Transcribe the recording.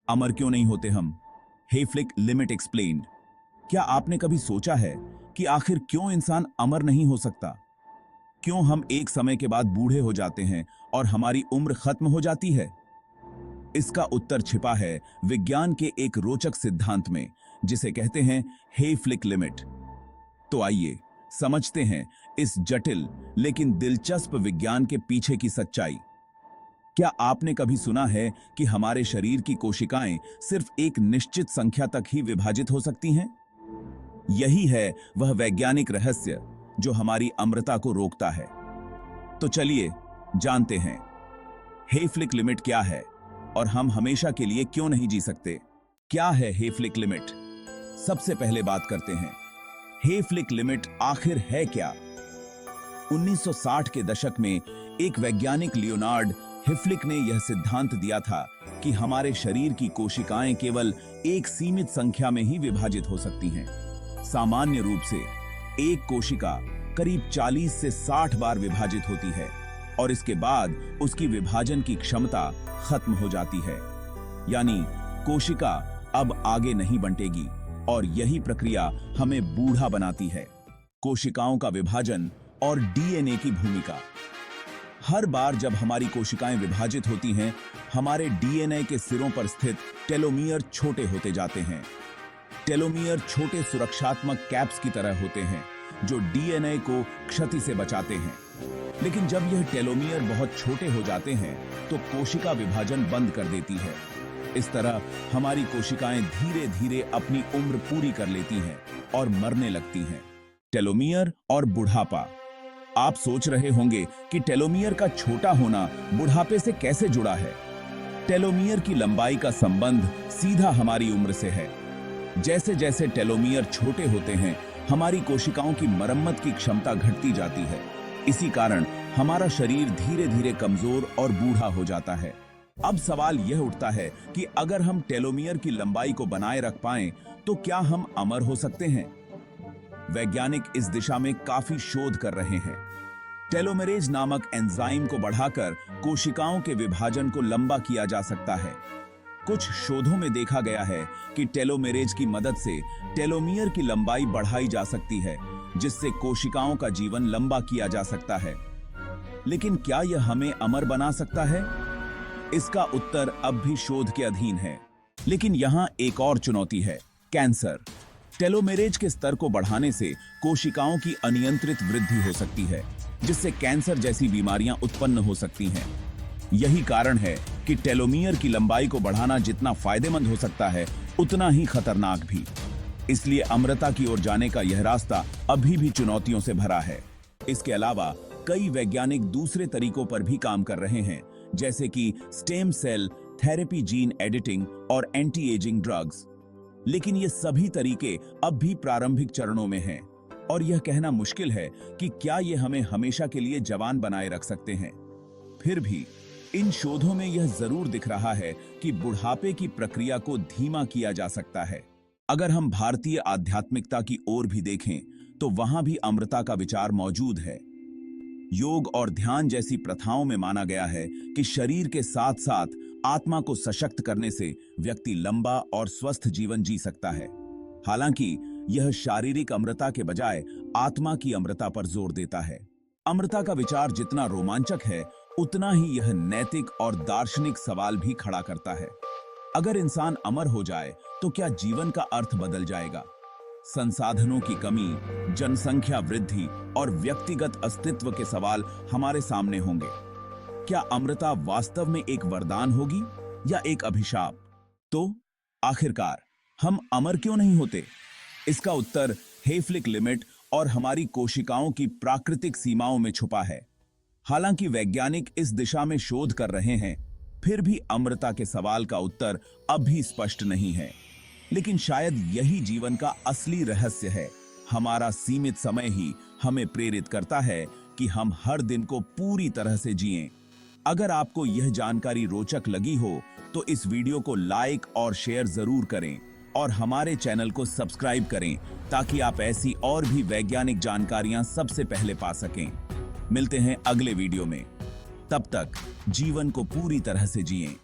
अमर क्यों नहीं होते हम? हेफलिक लिमिट एक्सप्लेन्ड। क्या आपने कभी सोचा है कि आखिर क्यों इंसान अमर नहीं हो सकता? क्यों हम एक समय के बाद बूढ़े हो जाते हैं और हमारी उम्र खत्म हो जाती है? इसका उत्तर छिपा है विज्ञान के एक रोचक सिद्धांत में, जिसे कहते हैं हेफलिक लिमिट। तो आइए समझते हैं इस जटिल लेकिन दिलचस्प विज्ञान के पीछे की सच्चाई। क्या आपने कभी सुना है कि हमारे शरीर की कोशिकाएं सिर्फ एक निश्चित संख्या तक ही विभाजित हो सकती हैं? यही है वह वैज्ञानिक रहस्य जो हमारी अमरता को रोकता है। तो चलिए जानते हैं हेफलिक लिमिट क्या है और हम हमेशा के लिए क्यों नहीं जी सकते। क्या है हेफलिक लिमिट? सबसे पहले बात करते हैं हेफलिक लिमिट आखिर है क्या। 1960 के दशक में एक वैज्ञानिक लियोनार्ड हेफलिक ने यह सिद्धांत दिया था कि हमारे शरीर की कोशिकाएं केवल एक सीमित संख्या में ही विभाजित हो सकती हैं। सामान्य रूप से एक कोशिका करीब 40 से 60 बार विभाजित होती है और इसके बाद उसकी विभाजन की क्षमता खत्म हो जाती है, यानी कोशिका अब आगे नहीं बंटेगी और यही प्रक्रिया हमें बूढ़ा बनाती है। कोशिकाओं का विभाजन और डीएनए की भूमिका। हर बार जब हमारी कोशिकाएं विभाजित होती हैं, हमारे डीएनए के सिरों पर स्थित टेलोमियर छोटे होते जाते हैं। टेलोमियर छोटे सुरक्षात्मक कैप्स की तरह होते हैं जो डीएनए को क्षति से बचाते हैं। लेकिन जब यह टेलोमियर बहुत छोटे हो जाते हैं तो कोशिका विभाजन बंद कर देती है। इस तरह हमारी कोशिकाएं धीरे धीरे अपनी उम्र पूरी कर लेती हैं और मरने लगती हैं। टेलोमियर और बुढ़ापा। आप सोच रहे होंगे कि टेलोमियर का छोटा होना बुढ़ापे से कैसे जुड़ा है। टेलोमियर की लंबाई का संबंध सीधा हमारी उम्र से है। जैसे जैसे टेलोमियर छोटे होते हैं, हमारी कोशिकाओं की मरम्मत की क्षमता घटती जाती है। इसी कारण हमारा शरीर धीरे धीरे कमजोर और बूढ़ा हो जाता है। अब सवाल यह उठता है कि अगर हम टेलोमियर की लंबाई को बनाए रख पाएं, तो क्या हम अमर हो सकते हैं? वैज्ञानिक इस दिशा में काफी शोध कर रहे हैं। टेलोमेरेज नामक एंजाइम को बढ़ाकर कोशिकाओं के विभाजन को लंबा किया जा सकता है। कुछ शोधों में देखा गया है कि टेलोमेरेज की मदद से टेलोमियर की लंबाई बढ़ाई जा सकती है, जिससे कोशिकाओं का जीवन लंबा किया जा सकता है। लेकिन क्या यह हमें अमर बना सकता है? इसका उत्तर अब भी शोध के अधीन है। लेकिन यहां एक और चुनौती है, कैंसर। टेलोमेरेज के स्तर को बढ़ाने से कोशिकाओं की अनियंत्रित वृद्धि हो सकती है, जिससे कैंसर जैसी बीमारियां उत्पन्न हो सकती हैं। यही कारण है कि टेलोमियर की लंबाई को बढ़ाना जितना फायदेमंद हो सकता है, उतना ही खतरनाक भी। इसलिए अमरता की ओर जाने का यह रास्ता अभी भी चुनौतियों से भरा है। इसके अलावा कई वैज्ञानिक दूसरे तरीकों पर भी काम कर रहे हैं, जैसे कि stem cell therapy, gene editing और एंटी एजिंग ड्रग्स। लेकिन ये सभी तरीके अब भी प्रारंभिक चरणों में हैं और यह कहना मुश्किल है कि क्या ये हमें हमेशा के लिए जवान बनाए रख सकते हैं। फिर भी इन शोधों में यह जरूर दिख रहा है कि बुढ़ापे की प्रक्रिया को धीमा किया जा सकता है। अगर हम भारतीय आध्यात्मिकता की ओर भी देखें तो वहां भी अमरता का विचार मौजूद है। योग और ध्यान जैसी प्रथाओं में माना गया है कि शरीर के साथ साथ आत्मा को सशक्त करने से व्यक्ति लंबा और स्वस्थ जीवन जी सकता है। हालांकि यह शारीरिक अमरता के बजाय आत्मा की अमरता पर जोर देता है। अमरता का विचार जितना रोमांचक है, उतना ही यह नैतिक और दार्शनिक सवाल भी खड़ा करता है। अगर इंसान अमर हो जाए तो क्या जीवन का अर्थ बदल जाएगा? संसाधनों की कमी, जनसंख्या वृद्धि और व्यक्तिगत अस्तित्व के सवाल हमारे सामने होंगे। क्या अमरता वास्तव में एक वरदान होगी या एक अभिशाप? तो आखिरकार हम अमर क्यों नहीं होते? इसका उत्तर हेफलिक लिमिट और हमारी कोशिकाओं की प्राकृतिक सीमाओं में छुपा है। हालांकि वैज्ञानिक इस दिशा में शोध कर रहे हैं, फिर भी अमरता के सवाल का उत्तर अब भी स्पष्ट नहीं है। लेकिन शायद यही जीवन का असली रहस्य है। हमारा सीमित समय ही हमें प्रेरित करता है कि हम हर दिन को पूरी तरह से जिएं। अगर आपको यह जानकारी रोचक लगी हो तो इस वीडियो को लाइक और शेयर जरूर करें और हमारे चैनल को सब्सक्राइब करें ताकि आप ऐसी और भी वैज्ञानिक जानकारियां सबसे पहले पा सकें। मिलते हैं अगले वीडियो में। तब तक जीवन को पूरी तरह से जिएं।